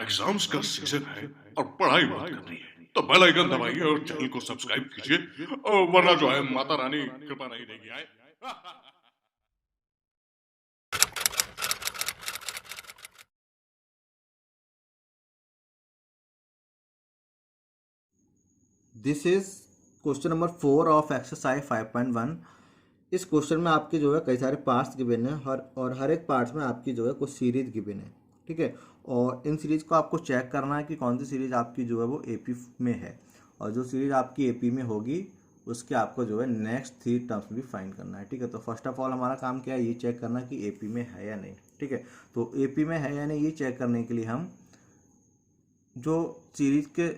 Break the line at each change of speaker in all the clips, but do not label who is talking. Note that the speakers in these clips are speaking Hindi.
एग्जाम्स का सीजन है और पढ़ाई बहुत करनी है तो बेल आइकन दबाइए और चैनल को सब्सक्राइब कीजिए वरना जो है माता रानी कृपा नहीं देगी आए।
This is question number 4 of exercise 5.1। इस क्वेश्चन में आपके जो है कई सारे पार्ट्स गिवन है और हर एक पार्ट्स में आपकी जो है कुछ सीरीज गिवन है। ठीक है, और इन सीरीज को आपको चेक करना है कि कौन सी सीरीज आपकी जो है वो एपी में है, और जो सीरीज आपकी एपी में होगी उसके आपको जो है नेक्स्ट 3 टर्म्स भी फाइंड करना है। ठीक है, तो फर्स्ट ऑफ ऑल हमारा काम क्या है, ये चेक करना कि एपी में है या नहीं। ठीक है, तो एपी में है या नहीं ये चेक करने के लिए हम जो सीरीज के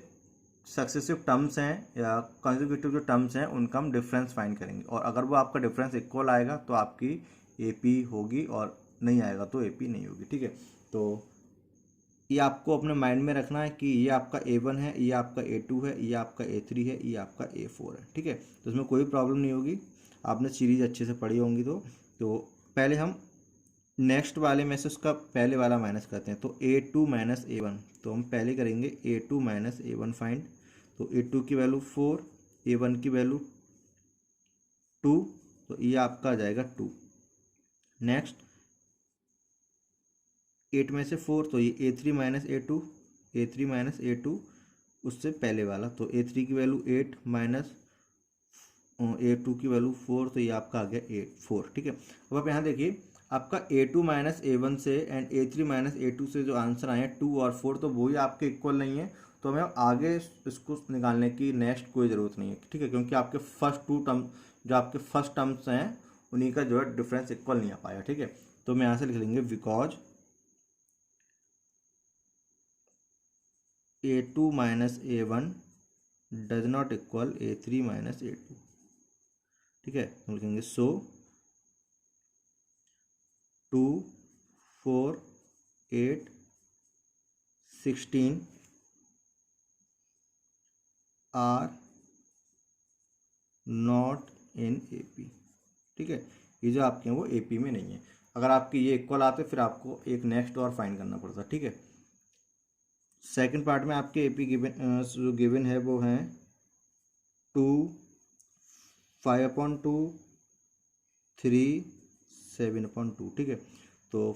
सक्सेसिव टर्म्स हैं या कंसेक्यूटिव जो टर्म्स हैं उनका हम डिफरेंस फाइंड करेंगे, और अगर वो आपका डिफरेंस इक्वल आएगा तो आपकी एपी होगी और नहीं आएगा तो एपी नहीं होगी। ठीक है, तो ये आपको अपने माइंड में रखना है कि ये आपका A1 है, ये आपका A2 है, ये आपका A3 है, ये आपका A4 है। ठीक है, तो इसमें कोई प्रॉब्लम नहीं होगी, आपने सीरीज अच्छे से पढ़ी होंगी। तो पहले हम नेक्स्ट वाले में से उसका पहले वाला माइनस करते हैं, तो A2 माइनस A1, तो हम पहले करेंगे A2 माइनस A1 फाइंड। तो A2 की वैल्यू 4, A1 की वैल्यू 2, तो ये आपका आ जाएगा 2। नेक्स्ट 8 में से 4, तो ये A3 minus A2, A3 minus A2 उससे पहले वाला, तो A3 की वैल्यू 8 माइनस A2 की वैल्यू 4, तो ये आपका आ गया 4। ठीक है, अब आप यहाँ देखिए आपका A2 माइनस A1 से एंड A3 माइनस A2 से जो आंसर आए हैं 2 और 4, तो वही आपके इक्वल नहीं है, तो हमें आगे इसको निकालने की नेक्स्ट कोई ज़रूरत नहीं है। ठीक है, क्योंकि आपके फर्स्ट 2 टर्म जो आपके फर्स्ट टर्म्स हैं उन्हीं का जो है डिफरेंस इक्वल नहीं आ पाया। ठीक है, तो मैं यहाँ से लिख लेंगे because A2 minus A1 does not equal A3 minus A2। ठीक है, हम लिखेंगे सो 2, 4, 8, 16 आर नॉट इन एपी। ठीक है, ये जो आपके हैं वो एपी में नहीं है। अगर आपके ये इक्वल आते फिर आपको एक नेक्स्ट और फाइंड करना पड़ता। ठीक है, सेकंड पार्ट में आपके एपी गिवन जो गिवन है वो हैं 2, 5/2, 3, 7/2। ठीक है, तो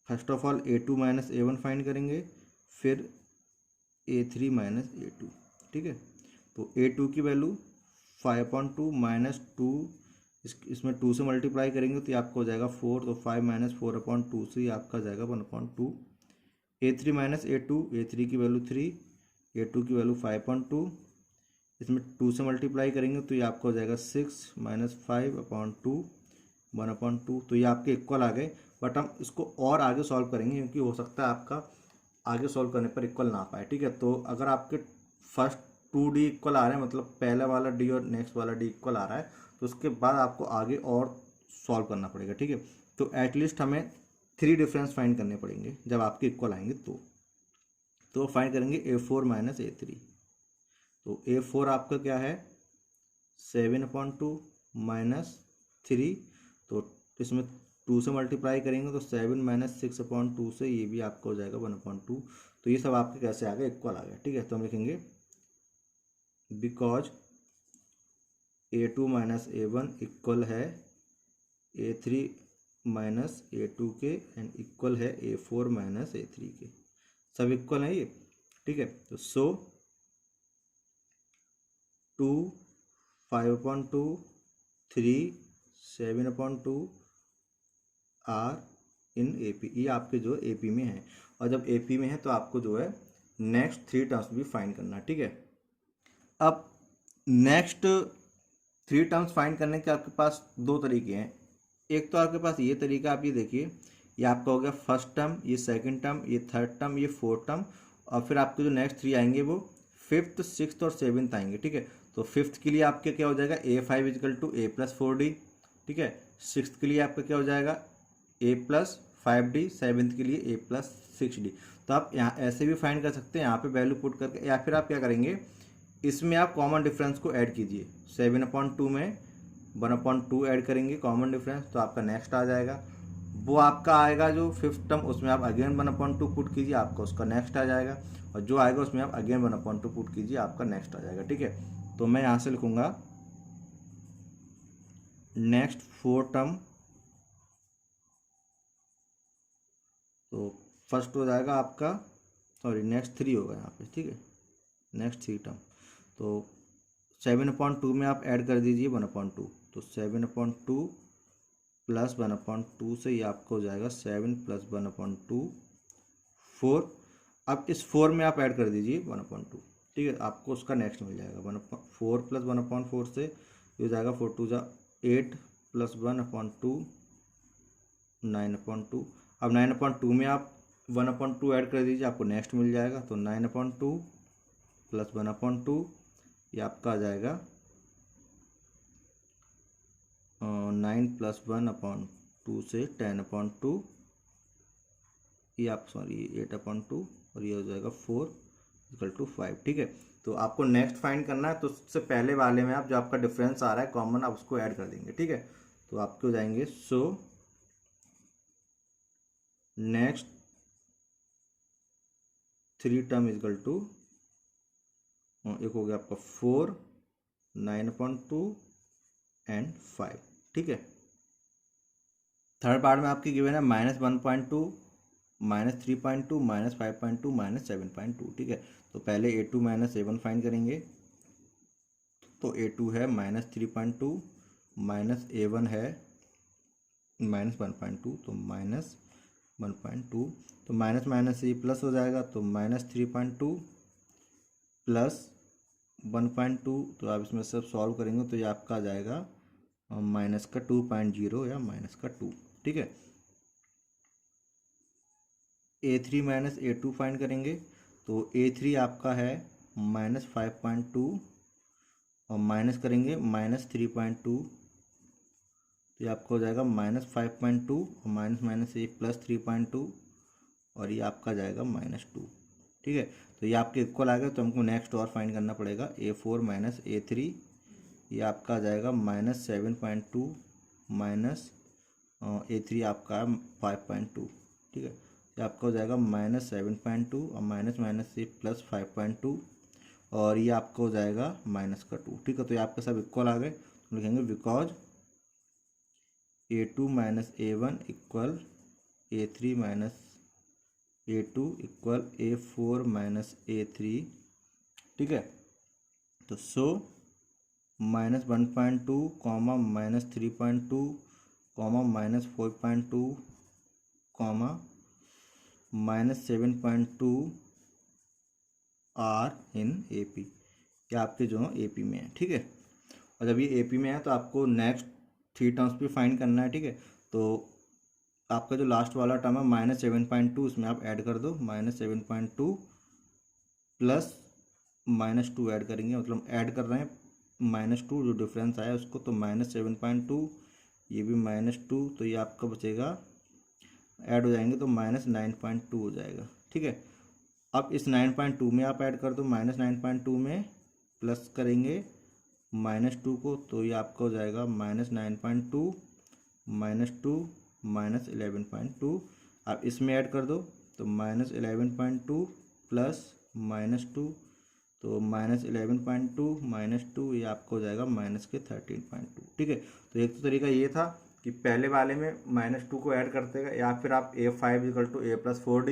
first of all A2 minus A1 find करेंगे, फिर A3 माइनस A2। ठीक है, तो A2 की वैल्यू 5/2 माइनस 2, इसमें 2 से मल्टीप्लाई करेंगे तो ये आपको हो जाएगा 4, तो 5 माइनस 4/2 से ये आपका जाएगा 1/2। A3 माइनस A2, A3 की वैल्यू 3, A2 की वैल्यू 5/2, इसमें 2 से मल्टीप्लाई करेंगे तो ये आपका हो जाएगा 6 माइनस 5/2, 1/2। तो ये आपके इक्वल आ गए, बट हम इसको और आगे सॉल्व करेंगे क्योंकि हो सकता है आपका आगे सॉल्व करने पर इक्वल ना पाए। ठीक है, तो अगर आपके फर्स्ट 2D इक्वल आ रहे हैं, मतलब पहला वाला D और नेक्स्ट वाला D इक्वल आ रहा है, तो उसके बाद आपको आगे और सॉल्व करना पड़ेगा। ठीक है, तो एटलीस्ट हमें 3 डिफरेंस फाइंड करने पड़ेंगे जब आपके इक्वल आएंगे तो फाइंड करेंगे A4 माइनस A3। तो A4 आपका क्या है 7/2 माइनस 3, तो इसमें 2 से मल्टीप्लाई करेंगे तो 7 माइनस 6/2 से ये भी आपका हो जाएगा 1/2। तो ये सब आपके कैसे आ गए, इक्वल आ गए। ठीक है, तो हम लिखेंगे because A2 minus A1 equal है A3 माइनस A2 के एंड इक्वल है A4 माइनस A3 के, सब इक्वल है ये। ठीक है, तो सो 2, 5/2, 3, 7/2 आर इन एपी, ये आपके जो एपी में है, और जब एपी में है तो आपको जो है नेक्स्ट 3 टर्म्स भी फाइंड करना है। ठीक है, अब नेक्स्ट 3 टर्म्स फाइंड करने के आपके पास 2 तरीके हैं। एक तो आपके पास ये तरीका, आप ये देखिए, ये आपका हो गया फर्स्ट टर्म, ये सेकंड टर्म, ये थर्ड टर्म, ये फोर्थ टर्म, और फिर आपके जो नेक्स्ट 3 आएंगे वो फिफ्थ, सिक्स्थ और सेवन्थ आएंगे। ठीक है, तो फिफ्थ के लिए आपके क्या हो जाएगा A5 इजिकल टू A+4D। ठीक है, सिक्स्थ के लिए आपका क्या हो जाएगा A+5D, सेवन्थ के लिए A+6D। तो आप यहाँ ऐसे भी फाइंड कर सकते हैं, यहाँ पे वैल्यू पुट करके, या फिर आप क्या करेंगे इसमें आप कॉमन डिफरेंस को ऐड कीजिए। 7/2 में 1/2 ऐड करेंगे कॉमन डिफरेंस, तो आपका नेक्स्ट आ जाएगा वो आपका आएगा जो फिफ्थ टर्म, उसमें आप अगेन 1/2 पुट कीजिए, आपका उसका नेक्स्ट आ जाएगा, और जो आएगा उसमें आप अगेन 1/2 पुट कीजिए, आपका नेक्स्ट आ जाएगा। ठीक है, तो मैं यहाँ से लिखूँगा नेक्स्ट 4 टर्म, तो फर्स्ट हो जाएगा आपका, सॉरी नेक्स्ट 3 होगा यहाँ पे। ठीक है, नेक्स्ट 3 टर्म, तो 7/2 में आप ऐड कर दीजिए 1/2, तो 7/2 प्लस 1/2 से ये आपका हो जाएगा 7 प्लस 1/2 4। अब इस 4 में आप ऐड कर दीजिए 1/2। ठीक है, आपको उसका नेक्स्ट मिल जाएगा 4 प्लस 1/4 से ये हो जाएगा 4 2 8 प्लस 1/2 9/2। अब 9/2 में आप 1/2 ऐड कर दीजिए, आपको नेक्स्ट मिल जाएगा, तो 9/2 प्लस 1/2 ये आपका आ जाएगा 9 प्लस 1/2 से 10/2, ये आप सॉरी 8/2, और ये हो जाएगा 4 = 5। ठीक है, तो आपको नेक्स्ट फाइंड करना है, तो उससे पहले वाले में आप जो आपका डिफरेंस आ रहा है कॉमन, आप उसको ऐड कर देंगे। ठीक है, तो आपके हो जाएंगे सो नेक्स्ट 3 टर्म = एक हो गया आपका 4 9/2 एंड 5। ठीक है, थर्ड पार्ट में आपकी गिवन है -1.2 -3.2 -5.2 -7.2। ठीक है, तो पहले A2 - A1 फाइंड करेंगे, तो A2 है -3.2 -A1 है -1.2, तो -1.2, तो माइनस माइनस ये प्लस हो जाएगा, तो -3.2 प्लस 1.2, तो आप इसमें सब सॉल्व करेंगे तो ये आपका आ जाएगा माइनस का 2.0 या माइनस का 2। ठीक है, A3 - A2 फाइंड करेंगे, तो A3 आपका है -5.2 और माइनस करेंगे -3.2, तो ये आपका हो जाएगा -5.2 और माइनस माइनस ये +3.2 और ये आपका जाएगा -2। ठीक है, तो ये आपके इक्वल आ गए, तो हमको नेक्स्ट और फाइंड करना पड़ेगा A4 - A3, ये आपका आ जाएगा -7.2 माइनस A3 आपका 5.2। ठीक है, ये आपका हो जाएगा -7.2 और माइनस माइनस से +5.2 और ये आपका हो जाएगा -2। ठीक है, तो ये आपके सब इक्वल आ गए, तो लिखेंगे because A2 - A1 equal A3 - A2 equal A4 - A3। ठीक है, तो सो -1.2 -3.2 -4.2 -7.2 आर इन AP, ये आपके जो AP में है। ठीक है, और जब ये AP में है तो आपको नेक्स्ट 3 टर्म्स भी फाइंड करना है। ठीक है, तो आपका जो लास्ट वाला टर्म है -7.2, इसमें आप ऐड कर दो, -7.2 प्लस -2 ऐड करेंगे, मतलब ऐड कर रहे हैं -2 जो डिफरेंस आया उसको, तो -7.2 ये भी -2, तो ये आपका बचेगा, ऐड हो जाएंगे तो -9.2 हो जाएगा। ठीक है, अब इस 9.2 में आप ऐड कर दो, -9.2 में प्लस करेंगे -2 को, तो ये आपका हो जाएगा -9.2 -2 -11.2। आप इसमें ऐड कर दो, तो -11.2 प्लस -2, तो -11.2 -2 ये आपको हो जाएगा -13.2। ठीक है, तो एक तो तरीका ये था कि पहले वाले में -2 को ऐड करते हैं, या फिर आप A5 = A + 4D,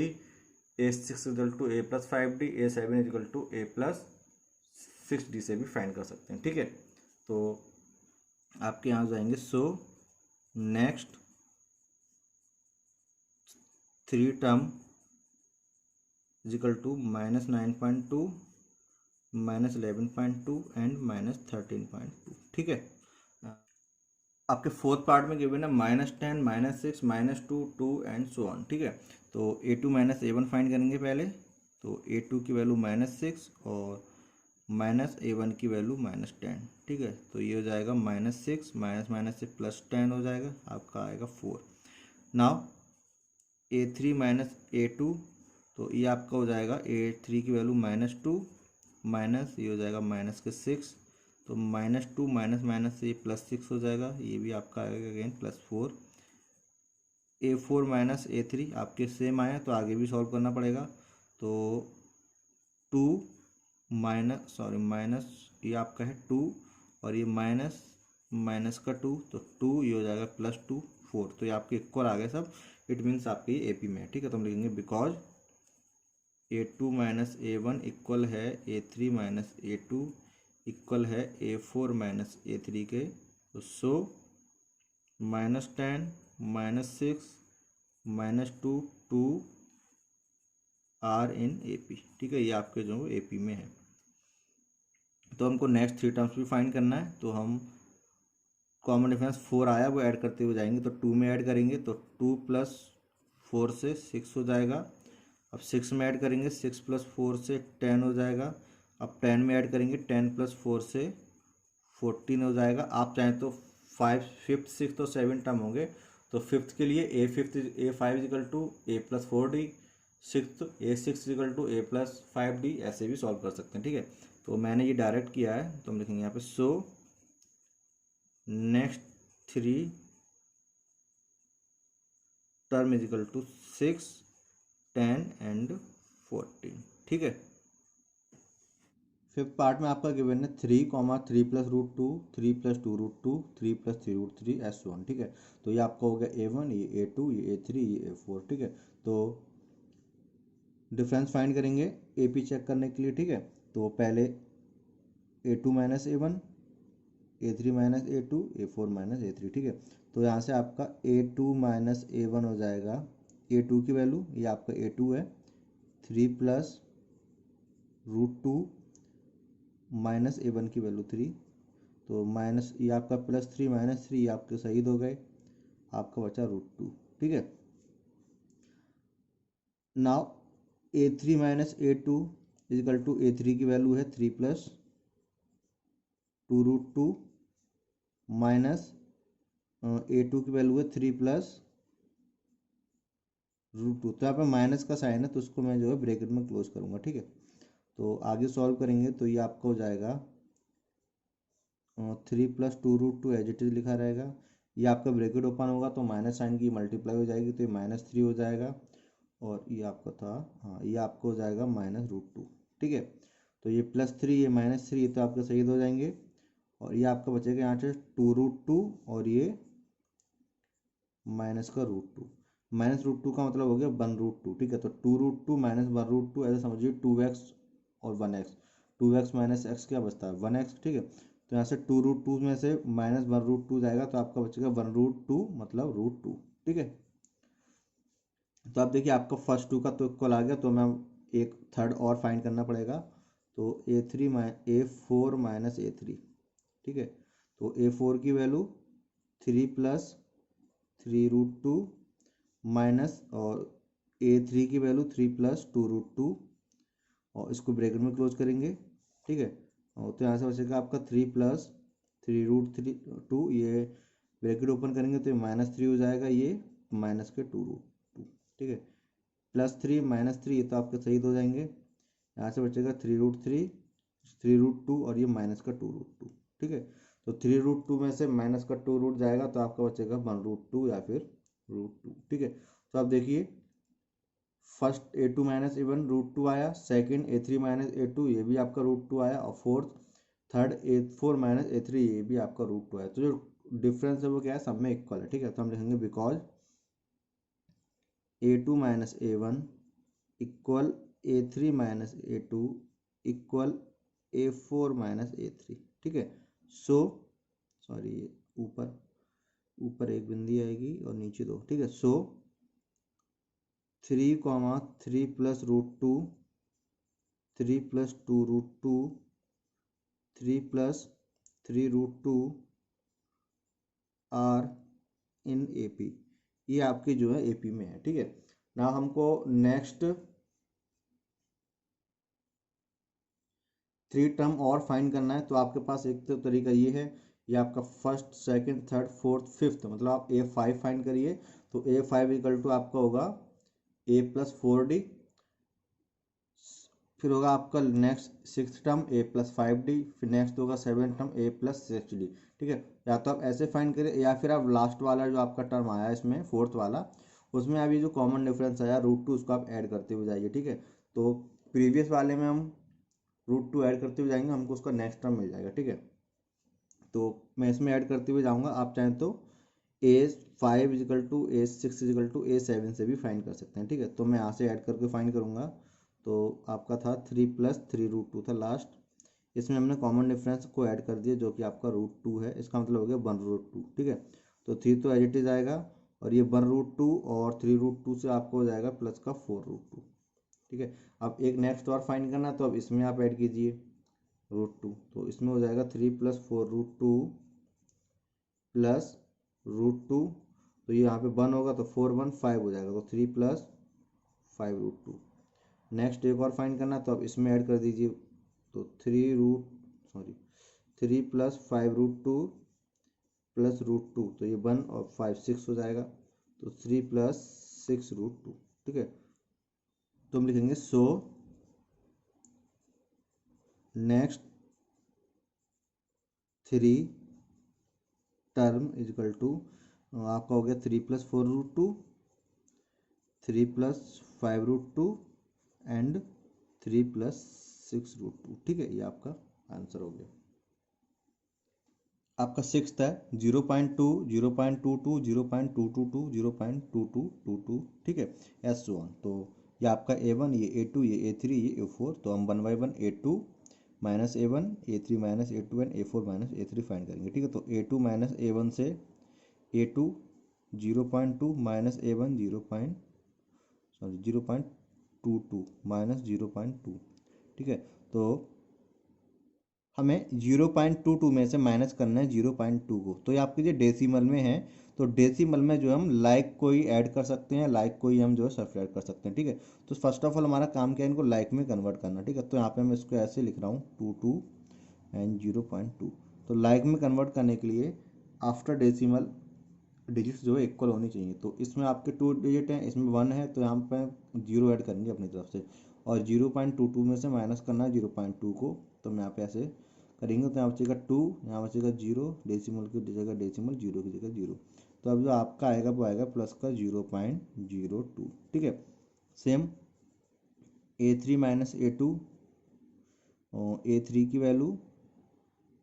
A6 = A + 5D, A7 = A + 6D से भी फाइंड कर सकते हैं। ठीक है, तो आपके यहाँ जाएंगे सो नेक्स्ट 3 टर्म = -9.2 -11.2 एंड -13.2। ठीक है, आपके फोर्थ पार्ट में गिवन है -10 -6 -2 2 एंड सो ऑन। ठीक है, तो A2 - A1 फाइंड करेंगे पहले, तो A2 की वैल्यू -6 और -A1 की वैल्यू -10। ठीक है, तो ये हो जाएगा -6 माइनस माइनस से +10 हो जाएगा, आपका आएगा 4। नाउ A3 - A2, तो ये आपका हो जाएगा A3 की वैल्यू -2 माइनस ये हो जाएगा -6, तो -2 माइनस माइनस से +6 हो जाएगा, ये भी आपका आएगा अगेन +4। A4 माइनस A3 आपके सेम आया, तो आगे भी सॉल्व करना पड़ेगा। तो 2 माइनस ये आपका है 2, और ये माइनस माइनस का 2, तो 2 ये हो जाएगा +2 4, तो ये आपके इक्वल आ गए सब। इट मीन्स आपके ये AP में है, ठीक है। तो हम लिखेंगे because A2 minus A1 equal है A3 माइनस A2 इक्वल है A4 माइनस A3 के। तो सो -10 -6 -2 2 आर इन AP, ठीक है। ये आपके जो AP में है। तो हमको नेक्स्ट 3 टर्म्स भी फाइंड करना है। तो हम कॉमन डिफरेंस 4 आया वो ऐड करते हुए जाएंगे, तो 2 में ऐड करेंगे, तो 2 + 4 से 6 हो जाएगा। अब 6 में ऐड करेंगे, 6 + 4 से 10 हो जाएगा। अब 10 में ऐड करेंगे, 10 + 4 से 14 हो जाएगा। आप चाहें तो 5 5th 6th और 7th टर्म होंगे, तो 5th के लिए A5 = A+4D, 6th A6 = A+5D, ऐसे भी सॉल्व कर सकते हैं, ठीक है। तो मैंने ये डायरेक्ट किया है, तो हम लिखेंगे यहाँ पे सो नेक्स्ट 3 टर्म = 6 10 एंड 14, ठीक है। फिफ्थ पार्ट में आपका गिवन है 3, 3 + √2 3 + 2 √2 3 + 3 √3 S1, ठीक है। तो ये आपका हो गया A1, ये A2, ये A3, ये A4, ठीक है। तो डिफरेंस फाइंड करेंगे AP चेक करने के लिए, ठीक है। तो पहले A2 minus A1, A3 minus A2, A4 minus A3, ठीक है। तो यहाँ से आपका A2 माइनस A1 हो जाएगा, A2 की वैल्यू ये आपका A2 है 3 + √2 माइनस A1 की वैल्यू 3, तो माइनस ये आपका +3 -3 ये आपके शहीद हो गए, आपका बचा √2, ठीक है। Now A3 minus A2 = A3 की वैल्यू है 3 + 2 √2 माइनस A2 की वैल्यू है 3 + √2। तो यहाँ पे माइनस का साइन है, तो उसको मैं जो है ब्रैकेट में क्लोज करूँगा, ठीक है। तो आगे सॉल्व करेंगे, तो ये आपका हो जाएगा 3 + 2 √2 एज इट इज लिखा रहेगा। ये आपका ब्रैकेट ओपन होगा तो माइनस साइन की मल्टीप्लाई हो जाएगी, तो ये -3 हो जाएगा। और ये आपका था, हाँ, ये आपको हो जाएगा -√2, ठीक है। तो ये +3 ये -3 तो आपके शहीद हो जाएंगे, और ये आपका बचेगा यहाँ से 2 √2 और ये माइनस का √2। -√2 का मतलब हो गया 1 √2, ठीक है। तो 2 √2 माइनस 1 √2 ऐसे समझिए 2x और 1x, 2x माइनस x क्या बचता है 1x, ठीक है। तो यहाँ से 2 √2 में से -1 √2 जाएगा, तो आपका बचेगा 1 √2 मतलब √2, ठीक है। तो आप देखिए आपका फर्स्ट 2 का तो इक्वल आ गया, तो मैं एक थर्ड और फाइंड करना पड़ेगा। तो A4 माइनस A3, ठीक है। तो A4 की वैल्यू 3 + 3 √2 माइनस, और A3 की वैल्यू 3 + 2 √2, और इसको ब्रैकेट में क्लोज करेंगे, ठीक है। और तो यहाँ से बचेगा आपका 3 + 3 √2, ये ब्रैकेट ओपन करेंगे तो ये -3 हो जाएगा, ये माइनस के 2 √2, ठीक है। +3 -3 ये तो आपके सही हो जाएंगे। यहाँ से बचेगा 3 √3 3 √2 और ये माइनस का 2 √2, ठीक है। तो 3 √2 में से माइनस का 2 रूट जाएगा, तो आपका बचेगा 1 √2 या फिर √2, ठीक है। तो आप देखिए फर्स्ट A2 माइनस A1 √2 आया, सेकंड A3 माइनस A2 ये भी आपका √2 आया, और थर्ड A4 माइनस A3 ये भी आपका √2 आया। तो जो डिफरेंस है वो क्या है, सब में इक्वल है, ठीक है। तो हम लिखेंगे because A2 minus A1 equal A3 minus A2 equal A4 minus A3, ठीक है। सो सॉरी, ऊपर ऊपर एक बिंदी आएगी और नीचे दो, ठीक है। सो 3, 3 + √2 3 + 2 √2 3 + 3 √2 आर इन AP, ये आपके जो है AP में है, ठीक है ना। हमको नेक्स्ट 3 टर्म और फाइंड करना है। तो आपके पास एक तो तरीका ये है, ये आपका first second third fourth fifth, मतलब आप A5 फाइंड करिए। तो A5 = आपका होगा A+4D, फिर होगा आपका नेक्स्ट 6th टर्म A+5D, फिर नेक्स्ट होगा 7th टर्म A+6D, ठीक है। या तो आप ऐसे फाइंड करें, या फिर आप लास्ट वाला जो आपका टर्म आया इसमें 4th वाला, उसमें अभी जो कॉमन डिफरेंस आया √2 उसको आप ऐड करते हुए जाइए, ठीक है। तो प्रीवियस वाले में हम √2 ऐड करते हुए जाएंगे, हमको उसका नेक्स्ट टर्म मिल जाएगा, ठीक है। तो मैं इसमें ऐड करते हुए जाऊंगा, आप चाहें तो A5 is equal to A6 is equal to A7 से भी फाइंड कर सकते हैं, ठीक है। तो मैं यहाँ से ऐड करके फाइंड करूंगा, तो आपका था 3 + 3√2 था लास्ट। इसमें हमने कॉमन डिफरेंस को ऐड कर दिया जो कि आपका √2 है, इसका मतलब हो गया 1√2, ठीक है। तो 3 तो एज इट इज आएगा, और ये 1√2 और 3√2 से आपको हो जाएगा प्लस का 4√2, ठीक है। अब एक नेक्स्ट और फाइंड करना, तो अब इसमें आप ऐड कीजिए √2, तो इसमें हो जाएगा 3 + 4√2 प्लस √2, तो ये यहाँ पे 1 होगा तो 4 1 5 हो जाएगा, तो 3 + 5√2। नेक्स्ट एक और फाइंड करना, तो अब इसमें ऐड कर दीजिए, तो 3 + 5√2 प्लस √2, तो ये 1 और 5 6 हो जाएगा, तो 3 + 6√2, ठीक है। तो हम लिखेंगे so next 3 term is equal to आपका हो गया 3 + 4√2, 3 + 5√2 एंड 3 + 6√2, ठीक है। ये आपका आंसर हो गया। आपका सिक्स्थ है 0.2 0.22 0.222 0.2222, ठीक है, S1। तो ये आपका A1, ये A2, ये A3, ये A4। तो हम 1 by 1 A2 minus A1, A3 minus A2 and A4 minus A3 find करेंगे, ठीक है। तो A2 माइनस A1 से A2 0.2 माइनस A1 0.22 माइनस 0.2, ठीक है। तो हमें 0.22 में से माइनस करना है 0.2 को, तो ये आपके जो डेसिमल में है, तो डेसिमल में जो हम लाइक को ही ऐड कर सकते हैं, लाइक को ही हम जो है सब्ट्रैक्ट कर सकते हैं, ठीक है। तो फर्स्ट ऑफ ऑल हमारा काम क्या है, इनको लाइक में कन्वर्ट करना, ठीक है। तो यहाँ पे मैं इसको ऐसे लिख रहा हूँ 22 एंड 0.2। तो लाइक में कन्वर्ट करने के लिए आफ्टर डेसिमल डिजिट्स जो है इक्वल होनी चाहिए। तो इसमें आपके 2 डिजिट हैं, इसमें 1 है, तो यहाँ पे 0 ऐड करेंगे अपनी तरफ से, और 0.22 में से माइनस करना है 0.2 को। तो मैं यहाँ पे ऐसे करेंगे, तो यहाँ बचेगा 2, यहाँ बचेगा 0, डेसिमल की जगह डेसिमल, 0 की जगह 0। तो अब जो आपका आएगा वो आएगा प्लस का 0.02, ठीक है। सेम A3 माइनस A2, और A3 की वैल्यू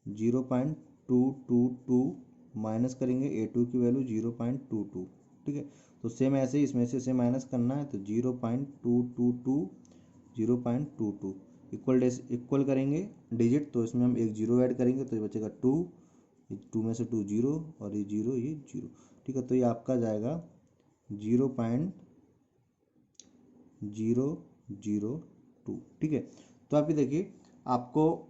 0.222 माइनस करेंगे A2 की वैल्यू 0.22, ठीक है। तो सेम ऐसे ही इसमें से इसे माइनस करना है, तो 0.222 0.22 इक्वल करेंगे डिजिट, तो इसमें हम एक 0 ऐड करेंगे, तो ये बचेगा 2, 2 में से 2 0, और ये 0 ये 0, ठीक है। तो ये आपका जाएगा 0.002, ठीक है। तो अभी देखिए आपको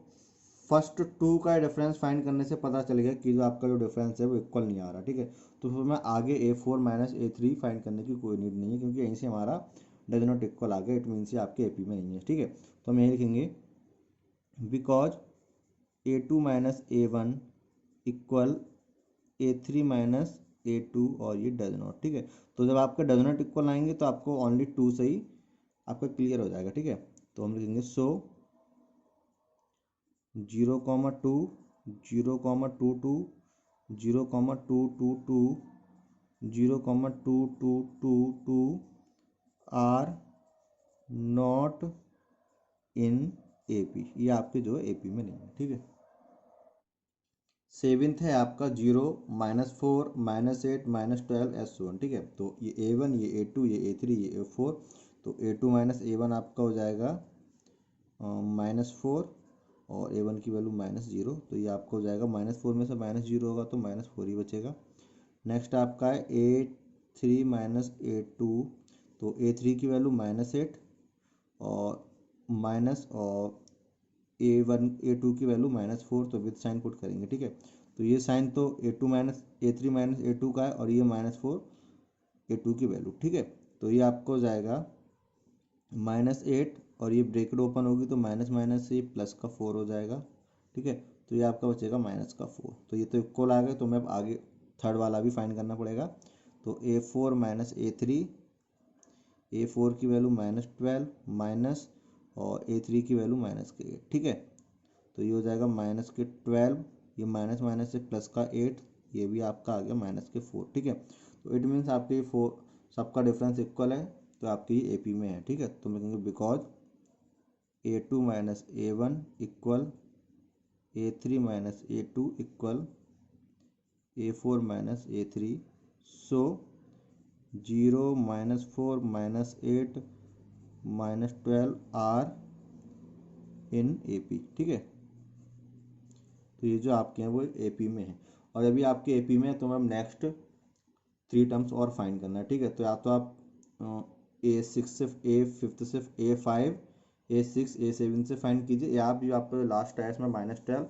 फर्स्ट 2 का डिफरेंस फाइंड करने से पता चल गया कि जो आपका जो डिफरेंस है वो इक्वल नहीं आ रहा, ठीक है। तो फिर मैं आगे A4 माइनस A3 फाइंड करने की कोई नीड नहीं है, क्योंकि यहीं से हमारा डज नॉट इक्वल आ गया, इट मीन्स आपके AP में नहीं है, ठीक है। तो हम यही लिखेंगे because A2 minus A1 equal A3 minus A2, और ये डज नॉट, ठीक है। तो जब आपका डज नॉट इक्वल आएंगे तो आपको ओनली 2 से ही आपका क्लियर हो जाएगा, ठीक है। तो हम लिखेंगे सो 0,2 0,22 0,222 0,2222 आर नॉट इन AP, ये आपके जो है AP में नहीं है, ठीक है। सेवेंथ है आपका 0 -4 -8 -12 S1, ठीक है। तो ये A1, ये A2, ये A3, ये A4। तो A2 माइनस A1 आपका हो जाएगा -4, और A1 की वैल्यू -0, तो ये आपका हो जाएगा -4 में से -0 होगा तो -4 ही बचेगा। नेक्स्ट आपका है A3 माइनस A2, तो A3 की वैल्यू -8, और माइनस, और A1 A2 की वैल्यू -4, तो विद साइन पुट करेंगे, ठीक है। तो ये साइन तो A3 माइनस A2 का है, और ये -4 A2 की वैल्यू, ठीक है। तो ये आपको हो जाएगा -8, और ये ब्रैकेट ओपन होगी तो माइनस माइनस से प्लस का 4 हो जाएगा, ठीक है। तो ये आपका बचेगा -4। तो ये तो इक्वल आ गए, तो मैं अब आगे थर्ड वाला भी फाइंड करना पड़ेगा। तो A4 माइनस A3, A4 की वैल्यू -12 माइनस, और A3 की वैल्यू -8, ठीक है। तो ये हो जाएगा -12, ये माइनस माइनस से प्लस का 8, ये भी आपका आ गया -4, ठीक है। तो इट मीन्स आपके सबका डिफरेंस इक्वल है तो आपकी ए पी में है, ठीक है। तो हम लिखेंगे because A2 minus A1 equal A3 minus A2 equal A4 minus A3, so 0 minus 4 minus 8 minus 12 are in A P, ठीक है। तो ये जो आपके हैं वो ए पी में है, और अभी आपके ए पी में है तो मैम नेक्स्ट 3 टर्म्स और फाइंड करना है, ठीक है। तो या तो आप A6 से A5 से A5 A6 A7 से फाइंड कीजिए, या आप जो आपका लास्ट है इसमें -12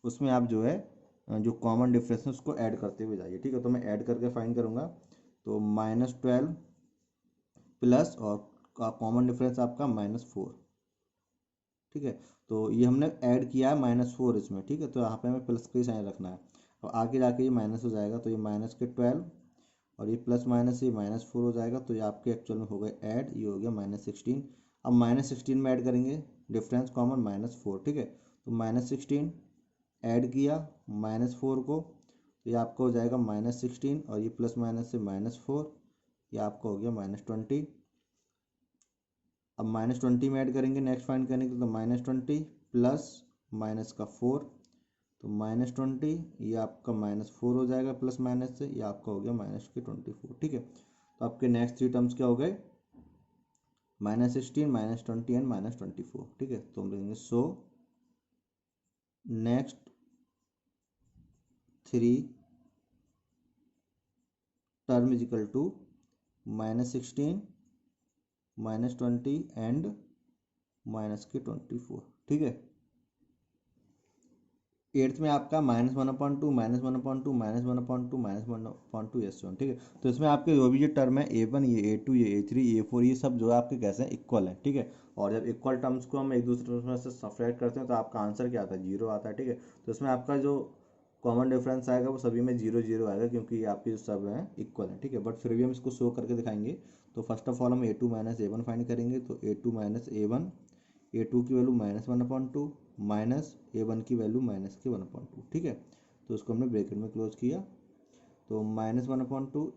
उसमें आप जो है जो कॉमन डिफरेंस है उसको ऐड करते हुए जाइए, ठीक है। तो मैं ऐड करके फाइंड करूँगा, तो -12 प्लस और कॉमन डिफरेंस आपका -4, ठीक है। तो ये हमने ऐड किया है -4 इसमें, ठीक है। तो यहाँ पे हमें प्लस का ही साइन रखना है, और आगे जाके ये माइनस हो जाएगा, तो ये माइनस के 12 और ये प्लस माइनस ये -4 हो जाएगा, तो ये आपके एक्चुअल में हो गए ऐड, ये हो गया -16। अब -16 में ऐड करेंगे डिफरेंस कॉमन -4, ठीक है। तो -16 ऐड किया -4 को, तो ये आपका हो जाएगा -16, और ये प्लस माइनस से -4, ये आपका हो गया -20। अब -20 में ऐड करेंगे नेक्स्ट फाइंड करने के लिए, तो -20 प्लस माइनस का 4, तो -20 ये आपका -4 हो जाएगा प्लस माइनस से, ये आपका हो गया -24, ठीक है। तो आपके नेक्स्ट 3 टर्म्स क्या हो गए, -16 -20 एंड -24, ठीक है। तो हम लिखेंगे so next 3 term is equal to -16 -20 and -24, ठीक है। एट्थ में आपका -1/2 -1/2 -1/2 -1/2 S1, ठीक है। तो इसमें आपके जो भी ये टर्म है A1 ये A2 ये A3 A4 ये सब जो है आपके कैसे हैं, इक्वल है, ठीक है। और जब इक्वल टर्म्स को हम एक दूसरे में से सब्ट्रैक्ट करते हैं तो आपका आंसर क्या आता है, 0 आता है, ठीक है। तो इसमें आपका जो कॉमन डिफरेंस आएगा वो सभी में 0 0 आएगा, क्योंकि आपकी जो सब है इक्वल है, ठीक है। बट फिर भी हम इसको शो करके दिखाएंगे। तो फर्स्ट ऑफ ऑल हम A2 माइनस A1 फाइंड करेंगे, तो A2 माइनस A1, A2 की वैल्यू -1/2 माइनस A1 की वैल्यू -1/2, ठीक है। तो उसको हमने ब्रैकेट में क्लोज किया, तो -1/2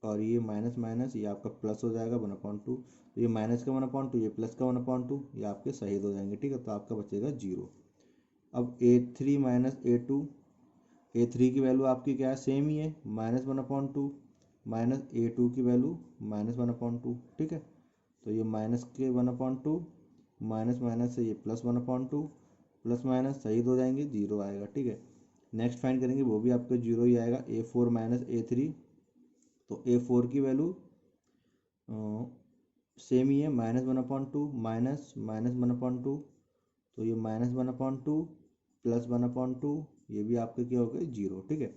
और ये माइनस माइनस ये आपका प्लस हो जाएगा 1/2, तो ये माइनस का 1/2 ये प्लस का 1/2 ये आपके शहीद हो जाएंगे, ठीक है। तो आपका बचेगा 0। अब A3 माइनस A2, A3 की वैल्यू आपकी क्या है, सेम ही है -1/2 माइनस A2 की वैल्यू -1/2, ठीक है। तो ये माइनस के 1/2 माइनस माइनस से ये +1/2 प्लस माइनस शहीद हो जाएंगे, 0 आएगा, ठीक है। नेक्स्ट फाइंड करेंगे वो भी आपका 0 ही आएगा, A4 माइनस A3, तो A4 की वैल्यू सेम ही है -1/2 माइनस -1/2, तो ये -1/2 प्लस 1/2 ये भी आपके क्या हो गए 0, ठीक है।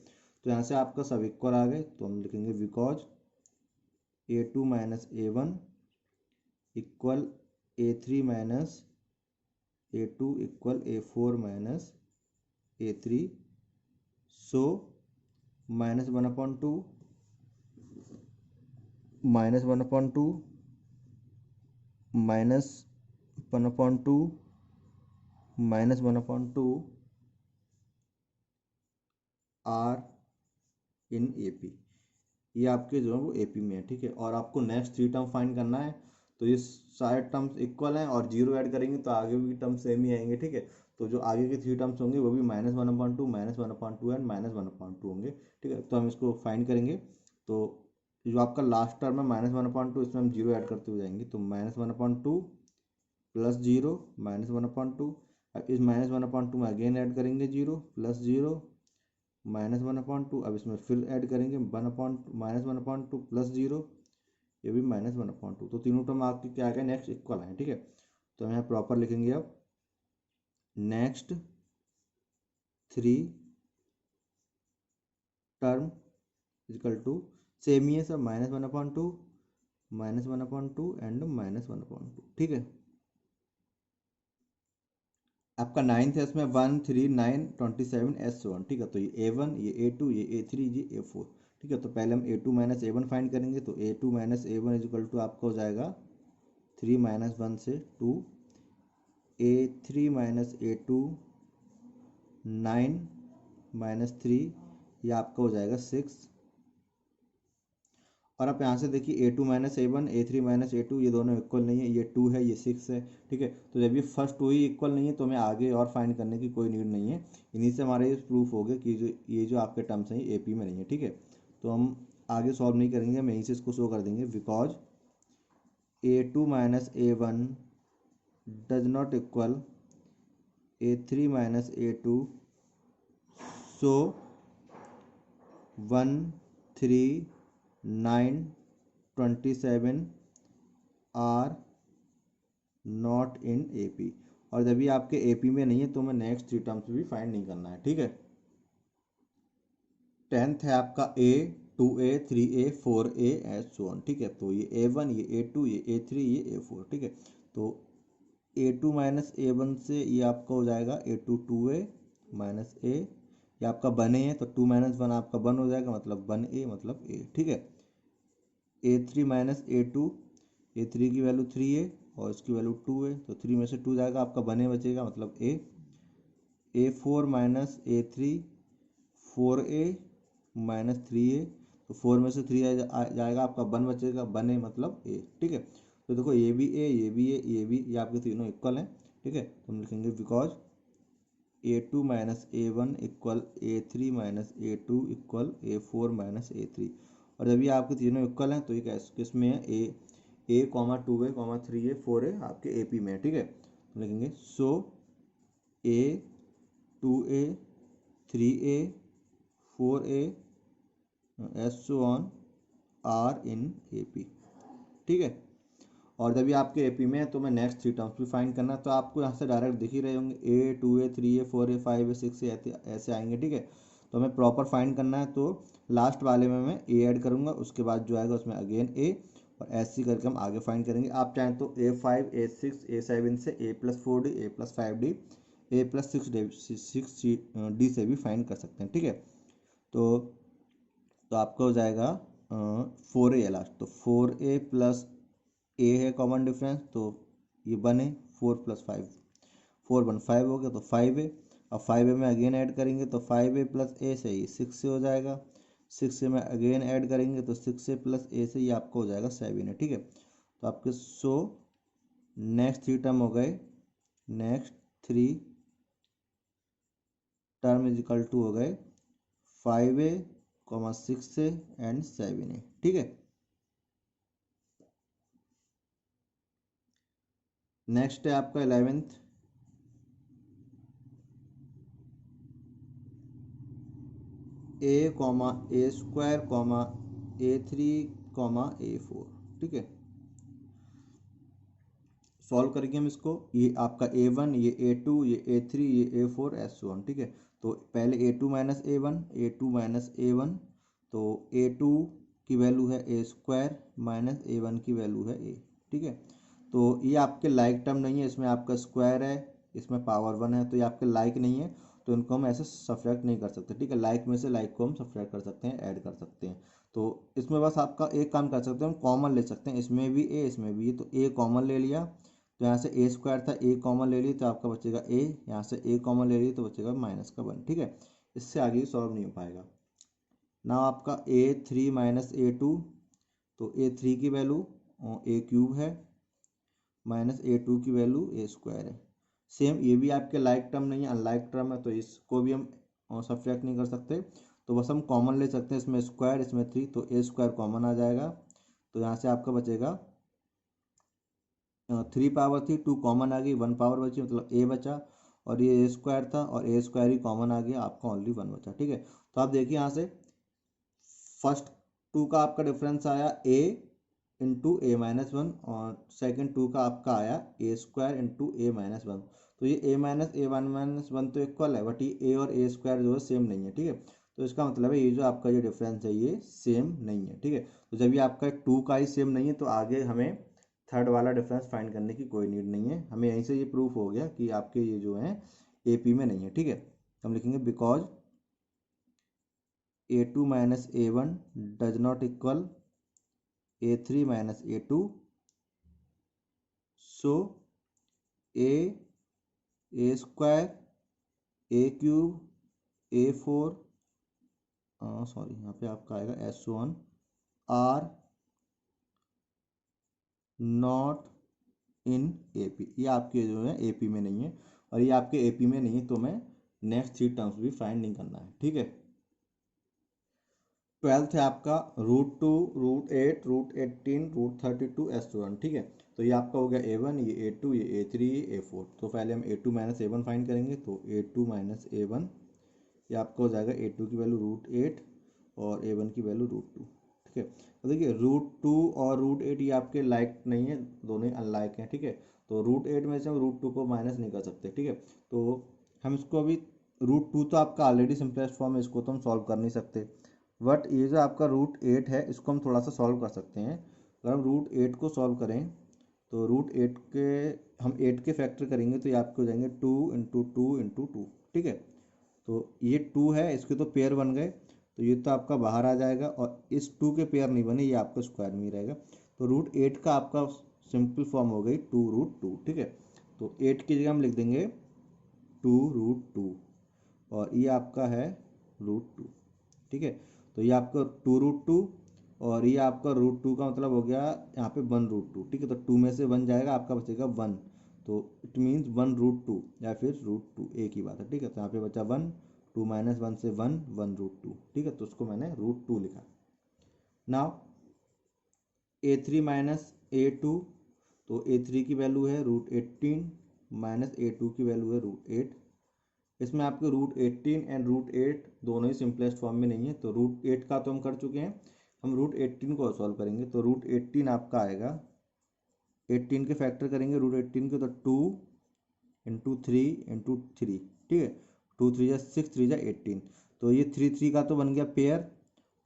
तो यहाँ से आपका सब इक्वल आ गए, तो हम लिखेंगे because A2 minus A1 equal A3 minus A2 equal A4 minus A3, so -1/2 -1/2 -1/2 -1/2 are in A P, ये आपके जो है वो ए पी में है, ठीक है। और आपको नेक्स्ट 3 टर्म फाइंड करना है, तो ये सारे टर्म्स इक्वल हैं और 0 ऐड करेंगे तो आगे भी टर्म सेम ही आएंगे, ठीक है। तो जो आगे के 3 टर्म्स होंगे वो भी -1/2 -1/2 एंड -1/2 होंगे, ठीक है। तो हम इसको फाइंड करेंगे, तो जो आपका लास्ट टर्म है -1/2 इसमें हम 0 ऐड करते हुए जाएंगे, तो -1/2 प्लस 0 -1/2, अब इस -1/2 में अगेन ऐड करेंगे 0 प्लस 0 -1/2, अब इसमें फिर ऐड करेंगे -1/2 प्लस 0, ये भी -1/2, तो तीनों टर्म आपके क्या आ गए नेक्स्ट इक्वल है, ठीक है। तो हम यहाँ प्रॉपर लिखेंगे अब next 3 term equal to same ही है सब -1/2 -1/2 एंड -1/2, ठीक है। आपका 9th है इसमें 1 3 9 27 S1, ठीक है। तो ये A1 ये A2 ये A3 ये A4, ठीक है। तो पहले हम A2 माइनस A1 फाइंड करेंगे, तो A2 minus A1 is equal to आपका हो जाएगा 3 माइनस 1 से 2, A3 माइनस A2 9 माइनस 3 ये आपका हो जाएगा 6, और आप यहाँ से देखिए A2 minus A1 A3 minus A2 ये दोनों इक्वल नहीं है, ये 2 है ये 6 है, ठीक है। तो जब ये फर्स्ट 2 ही इक्वल नहीं है तो हमें आगे और फाइंड करने की कोई नीड नहीं है। इन्हीं से हमारा ये प्रूफ हो गया कि जो आपके टर्म्स हैं ये AP में नहीं है, ठीक है। तो हम आगे सॉल्व नहीं करेंगे, हम यहीं से इसको शो कर देंगे, because A2 minus A1 does not equal A3 minus A2, so 1 3 9 27 are not in AP। और जब ये आपके AP में नहीं है तो हमें नेक्स्ट 3 टर्म्स भी फाइंड नहीं करना है, ठीक है। 10th है आपका A 2A 3A 4A as so on, ठीक है। तो ये A1 ये A2 ये A3 ये A4, ठीक है। तो A2 माइनस A1 से ये आपका हो जाएगा A2 2A माइनस A, ये आपका 1A है तो 2 माइनस 1 आपका 1 हो जाएगा, मतलब 1A मतलब A, ठीक है। A3 माइनस A2, A3 की वैल्यू 3A और इसकी वैल्यू 2A, तो 3 में से 2 जाएगा आपका 1A बचेगा, मतलब A। A4 minus A3 4A minus 3A, तो 4 में से 3 जाएगा आपका 1 बचेगा, 1A मतलब A, ठीक है। तो देखो ये भी A ये भी A ये भी, ये आपके तीनों इक्वल हैं, ठीक है। तो हम लिखेंगे because A2 minus A1 equal A3 minus A2 equal A4 minus A3। और जब ये आपके तीनों इक्वल हैं तो ये किस में है, A comma 2A comma 3A 4A आपके AP में है, ठीक है। तो लिखेंगे so A 2A 3A 4A as so on are in AP, ठीक है। और जब ये आपके AP में है तो मैं नेक्स्ट 3 टर्म्स भी फाइंड करना है, तो आपको यहाँ से डायरेक्ट दिख ही रहे होंगे A 2A 3A 4A 5A 6A ऐसे आएंगे, ठीक है। तो हमें प्रॉपर फाइंड करना है, तो लास्ट वाले में मैं A ऐड करूँगा, उसके बाद जो आएगा उसमें अगेन A, और ऐसे करके हम आगे फाइंड करेंगे। आप चाहें तो A5 A6 A7 से A+4D A+5D A+6D से भी फाइंड कर सकते हैं, ठीक है। तो आपका हो जाएगा 4A लास्ट, तो 4A प्लस A है कॉमन डिफरेंस, तो ये 1 है, 4 प्लस 5 4 1 5 हो गया, तो 5A। अब 5A में अगेन ऐड करेंगे तो 5A प्लस A से ये 6 से हो जाएगा, 6 से में अगेन ऐड करेंगे तो 6A प्लस A से ये आपको हो जाएगा 7 है, ठीक है। तो आपके सो नेक्स्ट 3 टर्म हो गए, next 3 term is equal to हो गए 5A 6A एंड 7A, ठीक है। नेक्स्ट है आपका 11th, A² A3 A4, ठीक है। सॉल्व करेंगे हम इसको, ये आपका A1 ये A2 ये A3 ये A4 ऐसे ऑन, ठीक है। तो पहले A2 माइनस A1, तो A2 की वैल्यू है A² माइनस A1 की वैल्यू है A, ठीक है। तो ये आपके लाइक टर्म नहीं है, इसमें आपका स्क्वायर है, इसमें पावर 1 है, तो ये आपके लाइक नहीं है, तो इनको हम ऐसे सब्ट्रैक्ट नहीं कर सकते, ठीक है। लाइक में से लाइक को हम सब्ट्रैक्ट कर सकते हैं, ऐड कर सकते हैं। तो इसमें बस आपका एक काम कर सकते हैं, हम कॉमन ले सकते हैं, इसमें भी A इसमें भी A, तो A कॉमन ले लिया, तो यहाँ से A² था, A कॉमन ले ली तो आपका बचेगा A, यहाँ से A कॉमन ले ली तो बचेगा -1, ठीक है। इससे आगे सॉल्व नहीं हो पाएगा ना। आपका A3 माइनस A2, तो A3 की वैल्यू A³ है माइनस A2 की वैल्यू A² है। सेम ये भी आपके लाइक टर्म नहीं है, अनलाइक टर्म है, तो इसको भी हम सब्ट्रैक्ट नहीं कर सकते, तो बस हम कॉमन ले सकते हैं, इसमें स्क्वायर इसमें 3, तो A² कॉमन आ जाएगा, तो यहाँ से आपका बचेगा 3 पावर थी 2 कॉमन आ गई, 1 पावर बची, मतलब A बचा, और ये A² था और A² ही कॉमन आ गया, आपका ओनली 1 बचा, ठीक है। तो आप देखिए यहाँ से फर्स्ट 2 का आपका डिफरेंस आया A इंटू A-1, और सेकंड 2 का आपका आया A² इंटू A-1, तो ये A-1 तो इक्वल है, बट ये A और A² जो है सेम नहीं है, ठीक है। तो इसका मतलब है ये जो आपका ये डिफरेंस है ये सेम नहीं है, ठीक है। तो जब ये आपका 2 का ही सेम नहीं है तो आगे हमें थर्ड वाला डिफरेंस फाइंड करने की कोई नीड नहीं है, हमें यहीं से ये प्रूफ हो गया कि आपके ये जो है AP में नहीं है, ठीक है। हम लिखेंगे because A2 minus A1 does not equal A3 minus A2, so A² A³ A4 sorry यहाँ पे आपका आएगा S1 R not in AP, ये आपके जो है एपी में नहीं है, और ये आपके एपी में नहीं है, तो मैं नेक्स्ट 3 टर्म्स भी फाइंड नहीं करना है, ठीक है। 12th है आपका √2, √8, √18, √32 ठीक है। तो ये आपका हो गया A1, ये A2, ये A3, ये A4। तो पहले हम A2 माइनस A1 फाइंड करेंगे, तो A2 माइनस A1, ये आपका हो जाएगा A2 की वैल्यू √8 और A1 की वैल्यू √2, ठीक है। तो देखिए √2 और √8 ये आपके लाइक नहीं है, दोनों ही अनलाइक हैं, ठीक है। तो √8 में से हम √2 को माइनस नहीं कर सकते, ठीक है। तो हम इसको अभी √2 तो आपका ऑलरेडी सिंपलेस्ट फॉर्म है, इसको तो हम सॉल्व कर नहीं सकते, बट ये जो आपका √8 है इसको हम थोड़ा सा सॉल्व कर सकते हैं। अगर हम √8 को सॉल्व करें तो √8 के हम 8 के फैक्टर करेंगे तो ये आपके हो जाएंगे 2 इंटू 2 इंटू 2, ठीक है। तो ये 2 है, इसके तो पेयर बन गए, तो ये तो आपका बाहर आ जाएगा, और इस 2 के पेयर नहीं बने, ये आपका स्क्वायर में ही रहेगा। तो √8 का आपका सिंपल फॉर्म हो गई 2√2, ठीक है। तो 8 की जगह हम लिख देंगे 2√2, और ये आपका है √2, ठीक है। तो ये आपका 2√2, और ये आपका √2 का मतलब हो गया यहाँ पे 1√2, ठीक है। तो 2 में से 1 जाएगा, आपका बचेगा 1, तो इट मीन्स 1√2 या फिर √2, एक ही बात है, ठीक है। तो यहाँ पे बचा 1, 2 माइनस 1 से 1, 1√2, ठीक है। तो उसको मैंने √2 लिखा। नाउ A3 माइनस A2, तो A3 की वैल्यू है √18 माइनस A2 की वैल्यू है √8। इसमें आपके √18 एंड √8 दोनों ही सिंपलेस्ट फॉर्म में नहीं है, तो √8 का तो हम कर चुके हैं, हम √18 को सॉल्व करेंगे। तो √18 आपका आएगा, 18 के फैक्टर करेंगे √18 के, तो 2 इंटू 3 इंटू 3, ठीक है। 2 3 जा 6, 3 जा 18, तो ये 3 का तो बन गया पेयर,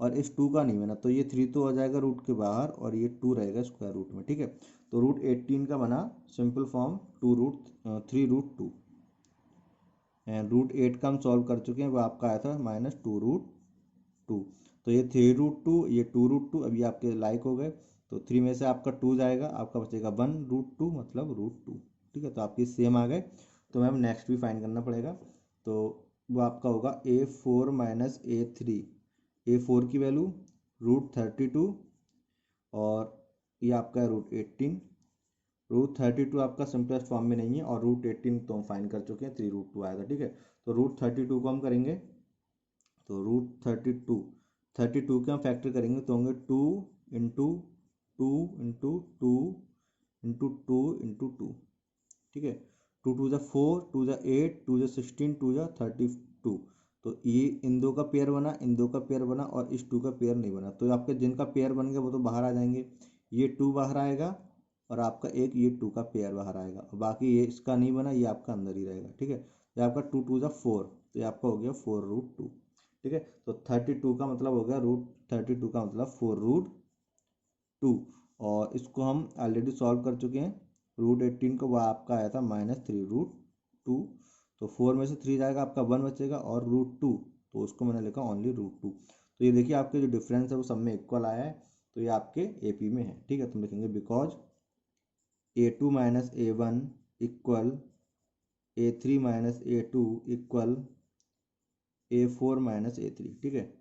और इस 2 का नहीं बना, तो ये 3 तो हो जाएगा रूट के बाहर, और ये 2 रहेगा स्क्वायर रूट में, ठीक है। तो √18 का बना सिंपल फॉर्म 3√2, एंड √8 का हम सॉल्व कर चुके हैं, वो आपका आया था -2√2। तो ये 3√2, ये 2√2, अभी आपके लाइक हो गए, तो 3 में से आपका 2 जाएगा, आपका बचेगा 1√2 मतलब √2, ठीक है। तो आपकी सेम आ गए, तो मैम नेक्स्ट भी फाइंड करना पड़ेगा। तो वो आपका होगा A4 माइनस A3, A4 की वैल्यू √32, और ये आपका है √18। √32 आपका सिंपलेस्ट फॉर्म में नहीं है, और √18 तो हम फाइंड कर चुके हैं, 3√2 आएगा, ठीक है। तो √32 को हम करेंगे, तो √32 के हम फैक्टर करेंगे, तो होंगे 2 इंटू 2 इंटू 2 इंटू 2 इंटू 2, ठीक है। 2 2 जा 4, 2 जा 8, 2 जा 16, 2 जा 32। तो ये इन दो का पेयर बना, इन दो का पेयर बना, और इस 2 का पेयर नहीं बना, तो आपके जिनका पेयर बन गया वो तो बाहर आ जाएंगे, ये 2 बाहर आएगा, और आपका एक ये 2 का पेयर बाहर आएगा, और बाकी ये इसका नहीं बना, ये आपका अंदर ही रहेगा, ठीक है। ये आपका 2 2 जा 4, तो ये आपका हो गया 4√2, ठीक है। तो 32 का मतलब हो गया √32 का मतलब 4√2, और इसको हम ऑलरेडी सॉल्व कर चुके हैं। √18 को वो आपका आया था -3√2, तो 4 में से 3 जाएगा, आपका 1 बचेगा, और √2, तो उसको मैंने लिखा ओनली √2। तो ये देखिए आपके जो डिफरेंस है वो सब में इक्वल आया है, तो ये आपके AP में है, ठीक है। तो हम लिखेंगे because A2 minus A1 equal A3 minus A2 equal A4 minus A3, ठीक है।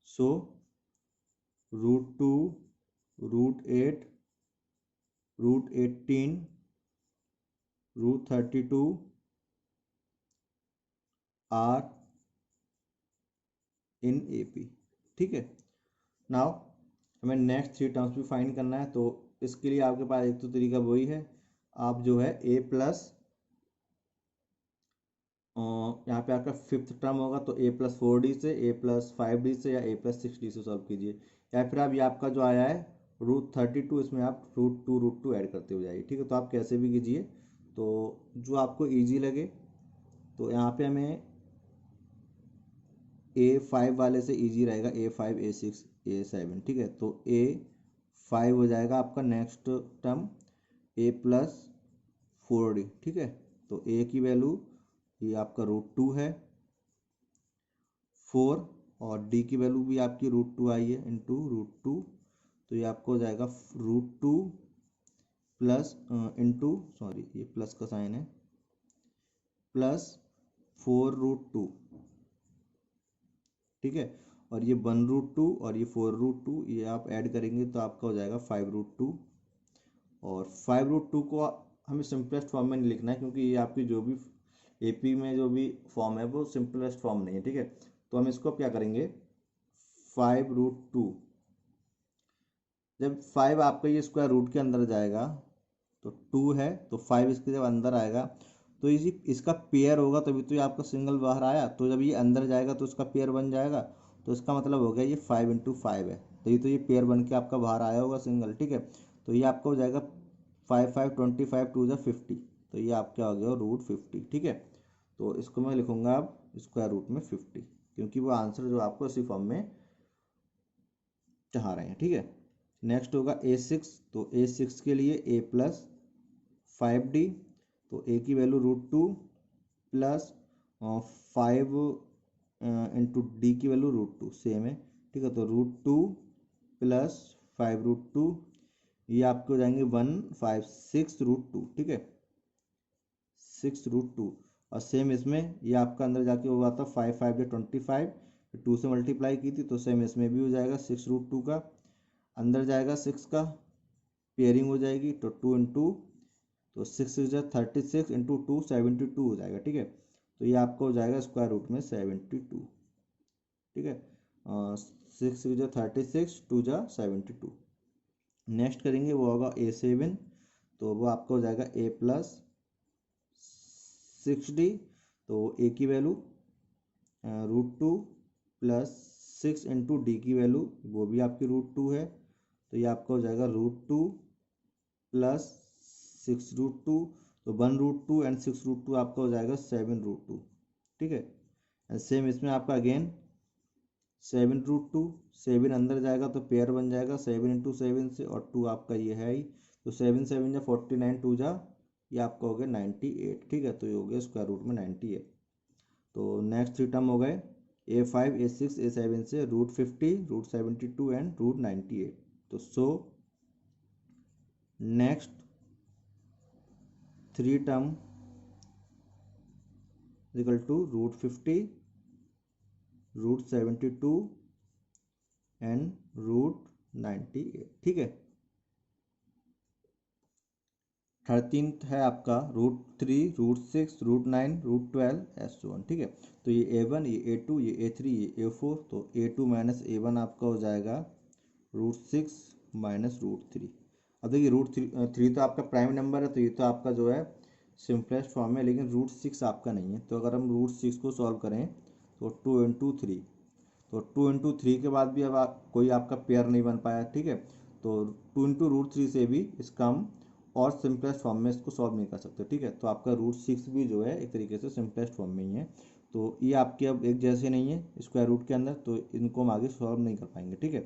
सो √2, √8, √18, √32 आर इन AP, ठीक है। नाउ हमें नेक्स्ट 3 टर्म्स भी फाइंड करना है, तो इसके लिए आपके पास एक तो तरीका वही है, आप जो है A प्लस, यहाँ पे आपका 5th टर्म होगा, तो A+4D से, A+5D से, या A+6D से सॉल्व कीजिए, या फिर आप ये आपका जो आया है √32, इसमें आप √2 ऐड करते हो जाइए, ठीक है। तो आप कैसे भी कीजिए, तो जो आपको इजी लगे। तो यहाँ पे हमें A5 वाले से इजी रहेगा, A5, A6, A7, ठीक है। तो A5 हो जाएगा आपका नेक्स्ट टर्म A+4D, ठीक है। तो A की वैल्यू ये आपका √2 है, 4, और D की वैल्यू भी आपकी √2 आई है इंटू √2, तो ये आपको हो जाएगा √2 प्लस इंटू, सॉरी ये प्लस का साइन है, प्लस 4√2, ठीक है। और ये 1√2 और ये 4√2, ये आप ऐड करेंगे तो आपका हो जाएगा 5√2, और 5√2 को हमें सिंपलेस्ट फॉर्म में नहीं लिखना है, क्योंकि ये आपकी जो भी एपी में जो भी फॉर्म है वो सिंपलेस्ट फॉर्म नहीं है, ठीक है। तो हम इसको क्या करेंगे, 5√2, जब 5 आपका ये स्क्वायर रूट के अंदर जाएगा तो 2 है, तो 5 इसके जब अंदर आएगा तो इसी इसका पेयर होगा, तभी तो ये आपका सिंगल बाहर आया। तो जब ये अंदर जाएगा तो इसका पेयर बन जाएगा, तो इसका मतलब हो गया ये 5 × 5 है, तो ये पेयर बन के आपका बाहर आया होगा सिंगल, ठीक है। तो ये आपका हो जाएगा 5 5 25 2 50, तो ये आपका हो गया √50, ठीक है। तो इसको मैं लिखूंगा अब स्क्वायर रूट में 50, क्योंकि वो आंसर जो आपको इसी फॉर्म में चाह रहे हैं, ठीक है। नेक्स्ट होगा A6, तो A6 के लिए A+5D, तो A की वैल्यू √2 प्लस 5 इंटू डी की वैल्यू √2 सेम है, ठीक है। तो √2 प्लस 5√2, ये आपके हो जाएंगे 156√2, ठीक है, 6√2। और सेम इसमें ये आपका अंदर जाके हुआ था 5 5 या 25, 2 से मल्टीप्लाई की थी, तो सेम इसमें भी हो जाएगा 6√2 का, अंदर जाएगा 6 का, पेयरिंग हो जाएगी, तो 2 इंटू, तो 6 इज 36 इंटू 2 72 हो जाएगा, ठीक है। तो ये आपका हो जाएगा स्क्वायर रूट में 72, ठीक है। 6 इज 36, 2 जा 72। नेक्स्ट करेंगे वो होगा A7, तो वो आपका हो जाएगा A+6D, तो A की वैल्यू √2 प्लस 6 इंटू डी की वैल्यू वो भी आपकी √2 है, तो ये आपका हो जाएगा √2 प्लस 6√2, तो 1√2 एंड 6√2 आपका हो जाएगा 7√2, ठीक है। एंड सेम इसमें आपका अगेन 7√2, 7 अंदर जाएगा तो पेयर बन जाएगा 7 इंटू 7 से, और 2 आपका ये है ही, तो 7 7 जा 49, 2 जा ये आपका हो गया 98, ठीक है। तो ये हो गया स्क्वायर रूट में 98। तो नेक्स्ट 3 टर्म हो गए A5 A6 A7 से √50 √72 एंड √98। तो so next 3 term equal to √50 √72 and √98, ठीक है। 13th है आपका √3 √6 √9 √12 S1, ठीक है। तो ये A1 ये A2 ये A3 ये A4, तो A2 माइनस A1 आपका हो जाएगा √6 माइनस √3। अब देखिए √3 तो आपका प्राइम नंबर है, तो ये तो आपका जो है सिंपलेस्ट फॉर्म है, लेकिन √6 आपका नहीं है। तो अगर हम √6 को सॉल्व करें तो 2 इंटू 3, तो 2 इंटू 3 के बाद भी अब कोई आपका पेयर नहीं बन पाया, ठीक है। तो 2 इंटू √3 से भी इसका हम और सिंपलेस्ट फॉर्म में इसको सॉल्व नहीं कर सकते, ठीक है। तो आपका √6 भी जो है एक तरीके से सिंपलेस्ट फॉर्म में ही है। तो ये आपके अब एक जैसे नहीं है स्क्वायर रूट के अंदर, तो इनको हम आगे सॉल्व नहीं कर पाएंगे, ठीक है।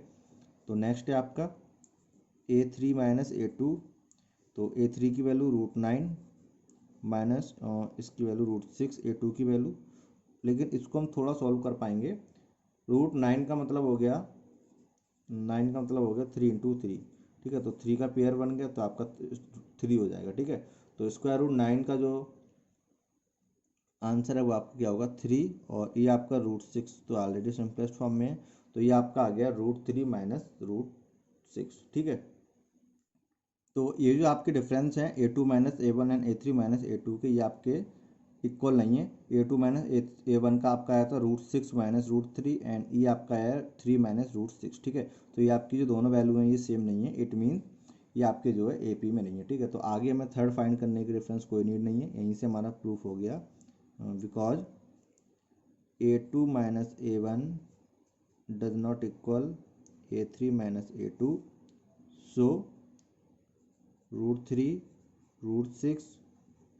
तो नेक्स्ट है आपका A3 माइनस A2, तो A3 की वैल्यू √9 माइनस इसकी वैल्यू √6 A2 की वैल्यू, लेकिन इसको हम थोड़ा सॉल्व कर पाएंगे। √9 का मतलब हो गया 3 इंटू 3, ठीक है। तो 3 का पेयर बन गया तो आपका 3 हो जाएगा, ठीक है। तो स्क्वायर रूट 9 का जो आंसर है वो आपका क्या होगा 3, और ये आपका √6 तो ऑलरेडी सिंपलेस्ट फॉर्म में है, तो ये आपका आ गया √3 माइनस √6, ठीक है। तो ये जो आपके डिफरेंस हैं A2 minus A1 and A3 minus A2 के, ये आपके इक्वल नहीं है। A2 माइनस A1 का आपका आया था √6 माइनस √3 एंड ये आपका आया 3 माइनस √6, ठीक है। तो ये आपकी जो दोनों वैल्यू हैं ये सेम नहीं है, इट मीन ये आपके जो है AP में नहीं है, ठीक है। तो आगे हमें थर्ड फाइंड करने की रेफरेंस कोई नीड नहीं है, यहीं से हमारा प्रूफ हो गया, because A2 minus A1 does not equal A3 minus A2, so √3 √6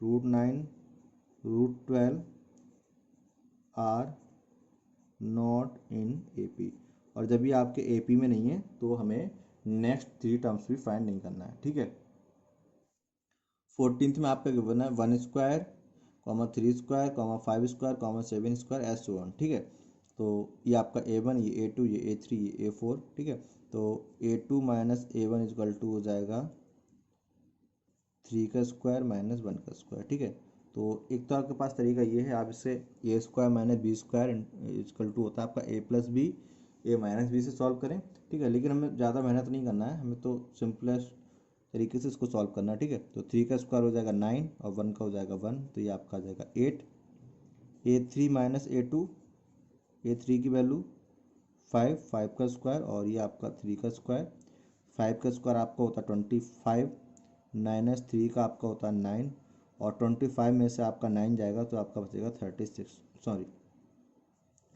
√9 √12 are not in AP। और जब ये आपके AP में नहीं है तो हमें नेक्स्ट 3 टर्म्स भी फाइंड नहीं करना है, ठीक है। 14th में आपका गिवन है 1 square 3 square 5 square 7 square S1, ठीक है। तो ये आपका A1 ये A2 ये A3 ये A4, ठीक है। तो A2 minus A1 is equal to हो जाएगा 3 का स्क्वायर माइनस 1 का स्क्वायर, ठीक है। तो एक तो आपके पास तरीका ये है, आप इसे A square minus B square is equal to होता है आपका A plus B A minus B से सॉल्व करें, ठीक है। लेकिन हमें ज़्यादा मेहनत नहीं करना है, हमें तो सिंपलेस्ट तरीके से इसको सॉल्व करना, ठीक है। तो 3 का स्क्वायर हो जाएगा 9 और 1 का हो जाएगा 1, तो ये आपका आ जाएगा 8। A3 माइनस A2, A3 की वैल्यू 5, 5 का स्क्वायर और ये आपका 3 का स्क्वायर। 5 का स्क्वायर आपका होता है 25 माइनस 3 का आपका होता है 9 और 25 में से आपका 9 जाएगा तो आपका बचेगा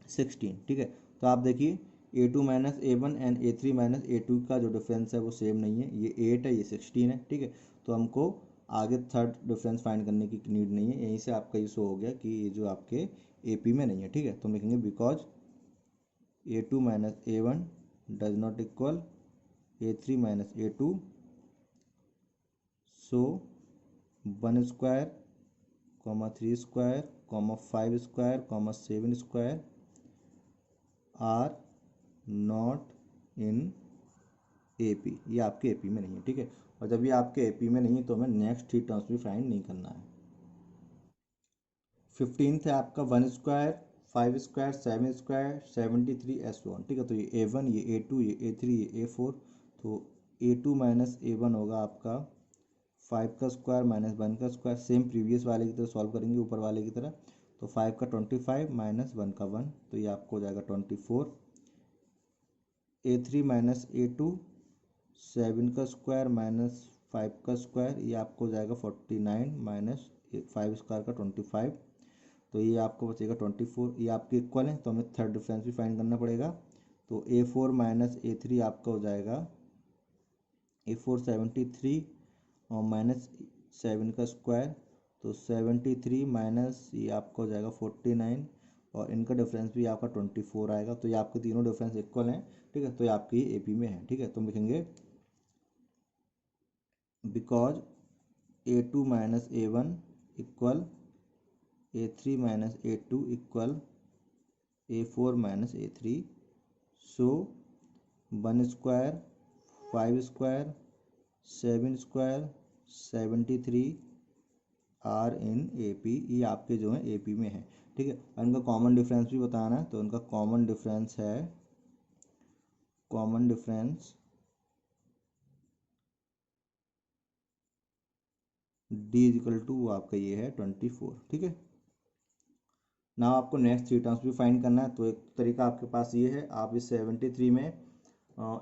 16, ठीक है। तो आप देखिए A2 minus A1 and A3 minus A2 का जो डिफरेंस है वो सेम नहीं है, ये 8 है, ये 16 है, ठीक है। तो हमको आगे थर्ड डिफरेंस फाइंड करने की नीड नहीं है, यहीं से आपका ये शो हो गया कि ये जो आपके AP में नहीं है, ठीक है। तो हम लिखेंगे because A2 minus A1 does not equal A3 minus A2, so 1 square, 3 square, 5 square, 7 square are not in AP, ये आपके AP में नहीं है, ठीक है। और जब ये आपके AP में नहीं है तो हमें नेक्स्ट 3 टर्म्स भी फाइंड नहीं करना है। 15th है आपका 1 स्क्वायर, 5 स्क्वायर, 7 स्क्वायर, 73 S1, ठीक है। तो ये A1, ये A2, ये A3, ये A4। तो A2 माइनस A1 होगा आपका 5 का स्क्वायर माइनस 1 का स्क्वायर, सेम प्रीवियस वाले की तरह सॉल्व करेंगे ऊपर वाले की तरह। तो 5 का 25 माइनस 1 का 1, तो ये आपको हो जाएगा 24। A3 माइनस A2 7 का स्क्वायर माइनस 5 का स्क्वायर, ये आपको हो जाएगा 49 माइनस 5 स्क्वायर का 25, तो ये आपको बचेगा 24। ये आपके इक्वल है तो हमें थर्ड डिफरेंस भी फाइंड करना पड़ेगा। तो A4 माइनस A3 आपका हो जाएगा A4 73 और माइनस 7 का स्क्वायर, तो 73 माइनस ये आपका हो जाएगा 49 और इनका डिफरेंस भी आपका 24 आएगा। तो ये आपके तीनों डिफरेंस इक्वल हैं, ठीक है। तो ये आपकी AP में है, ठीक है। तो हम लिखेंगे because A2 minus A1 equal A3 minus A2 equal A4 minus A3, so 1 square, 5 square, 7 square, 73 are in AP, ये आपके जो हैं AP में है, ठीक है। और इनका कॉमन डिफरेंस भी बताना है, तो इनका कॉमन डिफरेंस है, common difference D is equal to वो आपका ये है 24, ठीक है ना। आपको नेक्स्ट 3 टर्म्स भी फाइंड करना है, तो एक तरीका आपके पास ये है, आप इस 73 में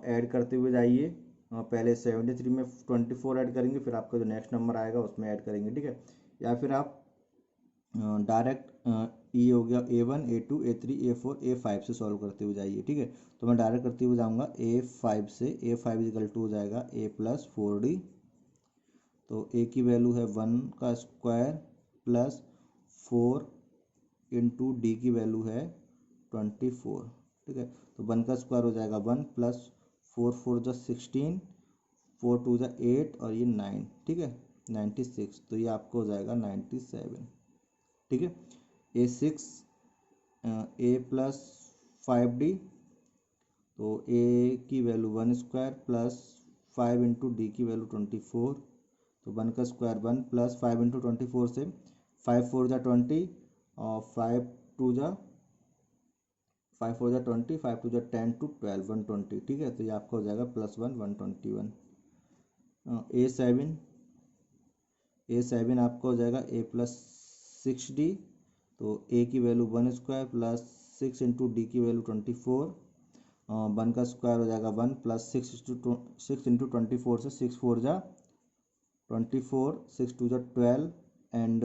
ऐड करते हुए जाइए। पहले 73 में 24 ऐड करेंगे, फिर आपका जो नेक्स्ट नंबर आएगा उसमें ऐड करेंगे, ठीक है। या फिर आप डायरेक्ट ये हो गया A1, A2, A3, A4, A5 से सॉल्व करते हुए जाइए, ठीक है। तो मैं डायरेक्ट करते हुए जाऊँगा A5 से। A5 इजिकल टू हो जाएगा A प्लस 4D, तो A की वैल्यू है 1 का स्क्वायर प्लस 4 इंटू D की वैल्यू है 24, ठीक है। तो 1 का स्क्वायर हो जाएगा 1 प्लस 4 4 जा 16, 4 2 जा 8 और ये 9, ठीक है 96, तो ये आपको हो जाएगा 97, ठीक है। A6 A प्लस 5D, तो A की value 1 square plus 5 into D की वैल्यू 24, तो 1 का स्क्वायर 1 प्लस 5 इंटू 24 से 5 4 जा 20 और 5 2 जा 20, 5 2 जा 10 टू 12, 120, ठीक है। तो ये आपका हो जाएगा +1 121। A7 आपका हो जाएगा A प्लस 6D, तो A की value 1 square plus 6 into D की वैल्यू 24, 1 का स्क्वायर हो जाएगा 1 प्लस 6 इंटू 24 से 6 4 जा 24, 6 2 जा 12 एंड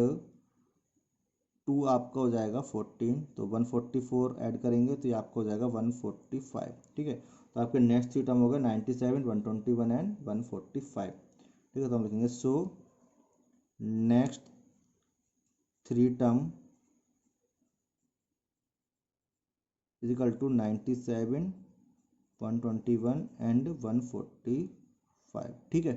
2 आपका हो जाएगा 14, तो 144 ऐड करेंगे तो ये आपका हो जाएगा 145, ठीक है। तो आपके नेक्स्ट 3 टर्म हो गए 97, 121 एंड 145, ठीक है। तो हम लिखेंगे so next 3 term is equal to 97, 121 and 145, ठीक है।